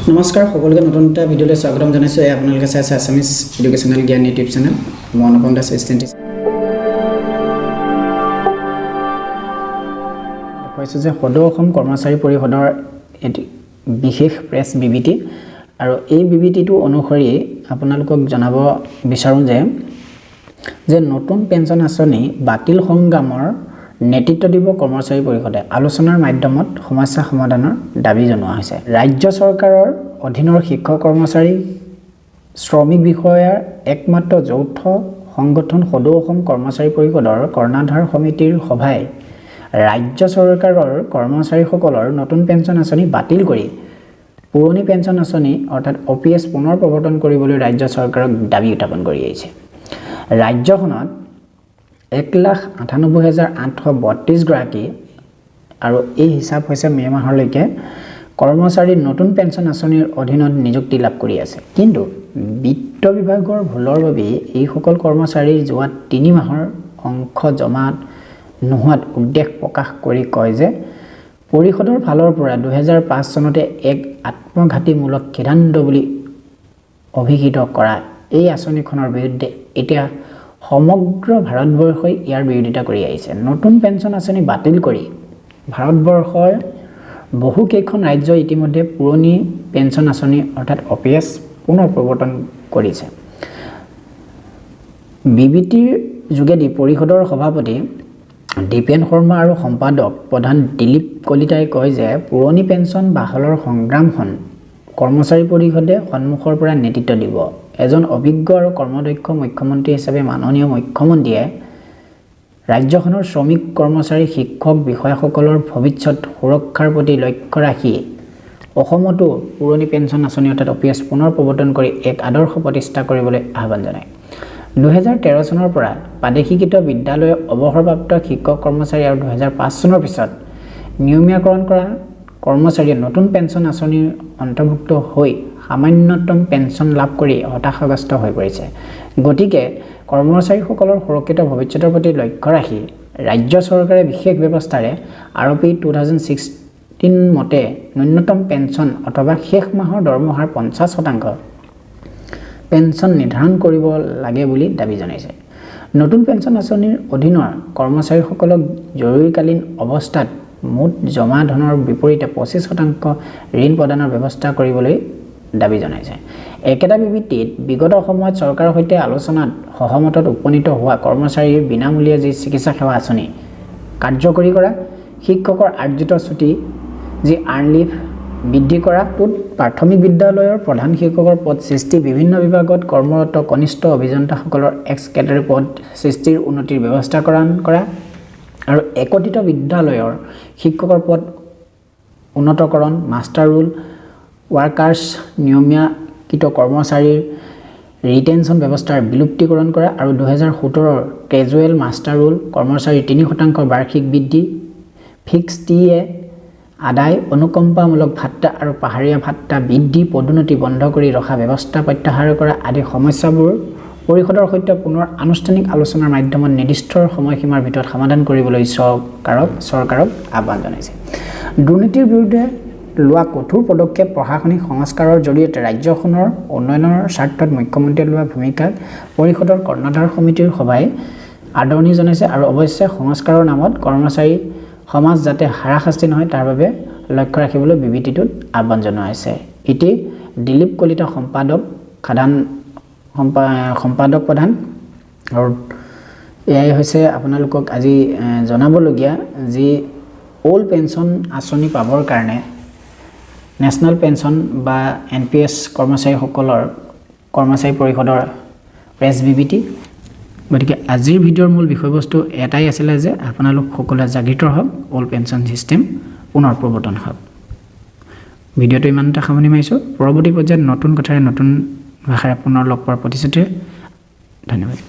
নমস্কাৰ সকলোকে নতুন এটা ভিডিঅ'লৈ স্বাগতম জনাইছো আপোনালোকে চাই আছে আছামিজ এডুকেশ্যনেল জ্ঞান ইউটিউব চেনেল মই অনুপম দাস এছিষ্টেণ্ট কৈছো যে সদৌ অসম কৰ্মচাৰী পৰিষদৰ এটি বিশেষ প্ৰেছ বিবৃতি আৰু এই বিবৃতিটো অনুসৰি আপোনালোকক জনাব বিচাৰো যে নতুন পেঞ্চন আঁচনি বাতিল সংগ্ৰামৰ নেতৃত্ব দিব কৰ্মচাৰী পৰিষদে আলোচনাৰ মাধ্যমত সমস্যা সমাধানৰ দাবী জনোৱা হৈছে ৰাজ্য চৰকাৰৰ অধীনৰ শিক্ষক কৰ্মচাৰী শ্ৰমিক বিষয়াৰ একমাত্ৰ যৌথ সংগঠন সদৌ অসম কৰ্মচাৰী পৰিষদৰ কৰ্ণাধাৰ সমিতিৰ সভাই ৰাজ্য চৰকাৰৰ কৰ্মচাৰীসকলৰ নতুন পেঞ্চন আঁচনি বাতিল কৰি পুৰণি পেঞ্চন আঁচনি অৰ্থাৎ OPS পুনৰ প্ৰৱৰ্তন কৰিবলৈ ৰাজ্য চৰকাৰক দাবী উত্থাপন কৰি আহিছে ৰাজ্যখনত 1,98,832 গৰাকী আৰু এই হিচাপ হৈছে মে মাহলৈকে কৰ্মচাৰী নতুন পেঞ্চন আঁচনিৰ অধীনত নিযুক্তি লাভ কৰি আছে কিন্তু বিত্ত বিভাগৰ ভুলৰ বাবে এই সকল কৰ্মচাৰীৰ যোৱা 3 মাহৰ অংশ জমা নোহোৱাত উদ্বেগ প্ৰকাশ কৰি কয় যে পৰিষদৰ ফালৰ পৰা 2005 চনতে এক আত্মঘাতীমূলক সিদ্ধান্ত বুলি অভিহিত কৰা এই আঁচনিখনৰ বিৰুদ্ধে এতিয়া সমগ্ৰ ভাৰতবৰ্ষই ইয়াৰ বিৰোধিতা কৰি আহিছে নতুন পেঞ্চন আঁচনি বাতিল কৰি ভাৰতবৰ্ষৰ বহু কেইখন ৰাজ্য ইতিমধ্যে পুৰণি পেঞ্চন আঁচনি অৰ্থাৎ OPS পুনৰ প্ৰৱৰ্তন কৰিছে বিবৃতিৰ যোগেদি পৰিষদৰ সভাপতি দীপেন শৰ্মা আৰু সম্পাদক প্ৰধান দিলীপ কলিতাই কয় যে পুৰণি পেঞ্চন বাহালৰ সংগ্ৰামখন কৰ্মচাৰী পৰিষদে সন্মুখৰ পৰা নেতৃত্ব দিব এজন অভিজ্ঞ আৰু কৰ্মদক্ষ মুখ্যমন্ত্ৰী হিচাপে মাননীয় মুখ্যমন্ত্ৰীয়ে ৰাজ্যখনৰ শ্ৰমিক কৰ্মচাৰী শিক্ষক বিষয়াসকলৰ ভৱিষ্যত সুৰক্ষাৰ প্ৰতি লক্ষ্য ৰাখি অসমতো পুৰণি পেঞ্চন আঁচনি অৰ্থাৎ OPS পুনৰ প্ৰৱৰ্তন কৰি এক আদৰ্শ প্ৰতিষ্ঠা কৰিবলৈ আহ্বান জনায় 2013 চনৰ পৰা প্ৰাদেশিকৃত বিদ্যালয় অৱসৰপ্ৰাপ্ত শিক্ষক কৰ্মচাৰী আৰু 2005 চনৰ পিছত নিয়মীয়াকৰণ কৰা কৰ্মচাৰীয়ে নতুন পেঞ্চন আঁচনিৰ অন্তৰ্ভুক্ত হৈ সামান্যতম পেঞ্চন লাভ কৰি হতাশাগ্ৰস্ত হৈ পৰিছে গতিকে কৰ্মচাৰীসকলৰ সুৰক্ষিত ভৱিষ্যতৰ প্ৰতি লক্ষ্য ৰাখি ৰাজ্য চৰকাৰে বিশেষ ব্যৱস্থাৰে RP 2016 মতে ন্যূনতম পেঞ্চন অথবা শেষ মাহৰ দৰমহাৰ 50% পেঞ্চন নিৰ্ধাৰণ কৰিব লাগে বুলি দাবী জনাইছে নতুন পেঞ্চন আঁচনিৰ অধীনৰ কৰ্মচাৰীসকলক জৰুৰীকালীন অৱস্থাত মুঠ জমা ধনৰ বিপৰীতে 25% ঋণ প্ৰদানৰ ব্যৱস্থা কৰিবলৈ দাবী জনাইছে একেটা বিবৃতিত বিগত সময়ত চৰকাৰৰ সৈতে আলোচনাত সহমতত উপনীত হোৱা কৰ্মচাৰীৰ বিনামূলীয়া যি চিকিৎসা সেৱা আঁচনি কাৰ্যকৰী কৰা শিক্ষকৰ আৰ্জিত ছুটি যি আৰ্ণ লিভ বৃদ্ধি কৰাটোত প্ৰাথমিক বিদ্যালয়ৰ প্ৰধান শিক্ষকৰ পদ সৃষ্টি বিভিন্ন বিভাগত কৰ্মৰত কনিষ্ঠ অভিযন্তাসকলৰ এক্স কেটাৰী পদ সৃষ্টিৰ উন্নতিৰ ব্যৱস্থাকৰণ কৰা আৰু একত্ৰিত বিদ্যালয়ৰ শিক্ষকৰ পদ উন্নতকৰণ মাষ্টাৰ ৰোল ৱাৰ্কাৰ্ছ নিয়মীয়াকৃত কৰ্মচাৰীৰ ৰিটেনশ্যন ব্যৱস্থাৰ বিলুপ্তিকৰণ কৰা আৰু 2017 কেজুৱেল মাষ্টাৰ ৰোল কৰ্মচাৰীৰ 3% বাৰ্ষিক বৃদ্ধি ফিক্স TE আদায় অনুকম্পামূলক ভাত্তা আৰু পাহাৰীয়া ভাত্তা বৃদ্ধি পদোন্নতি বন্ধ কৰি ৰখা ব্যৱস্থা প্ৰত্যাহাৰ কৰা আদি সমস্যাবোৰ পৰিষদৰ সৈতে পুনৰ আনুষ্ঠানিক আলোচনাৰ মাধ্যমত নিৰ্দিষ্ট সময়সীমাৰ ভিতৰত সমাধান কৰিবলৈ চৰকাৰক আহ্বান জনাইছে দুৰ্নীতিৰ বিৰুদ্ধে লোৱা কঠোৰ পদক্ষেপ প্ৰশাসনিক সংস্কাৰৰ জৰিয়তে ৰাজ্যখনৰ উন্নয়নৰ স্বাৰ্থত মুখ্যমন্ত্ৰীয়ে লোৱা ভূমিকাক পৰিষদৰ কৰ্ণধাৰ সমিতিৰ সভাই আদৰণি জনাইছে আৰু অৱশ্যে সংস্কাৰৰ নামত কৰ্মচাৰী সমাজ যাতে হাৰাশাস্তি নহয় তাৰ বাবে লক্ষ্য ৰাখিবলৈ বিবৃতিটোত আহ্বান জনোৱা হৈছে ইতি দিলীপ কলিতা সম্পাদক প্ৰধান আৰু এয়াই হৈছে আপোনালোকক আজি জনাবলগীয়া যি অল্ড পেঞ্চন আঁচনি পাবৰ কাৰণে নেশ্যনেল পেঞ্চন বা NPS কৰ্মচাৰী পৰিষদৰ প্ৰেছ বিবৃতি গতিকে আজিৰ ভিডিঅ'ৰ মূল বিষয়বস্তু এটাই আছিলে যে আপোনালোক সকলোৱে জাগৃত হওক অল্ড পেঞ্চন সিস্টেম পুনৰ প্ৰৱৰ্তন হওক ভিডিঅ'টো ইমানটা সামৰণি মাৰিছোঁ পৰৱৰ্তী পৰ্যায়ত নতুন কথাৰে নতুন ভাষাৰে পুনৰ লগ পোৱাৰ প্ৰতিশ্ৰুতিৰে ধন্যবাদ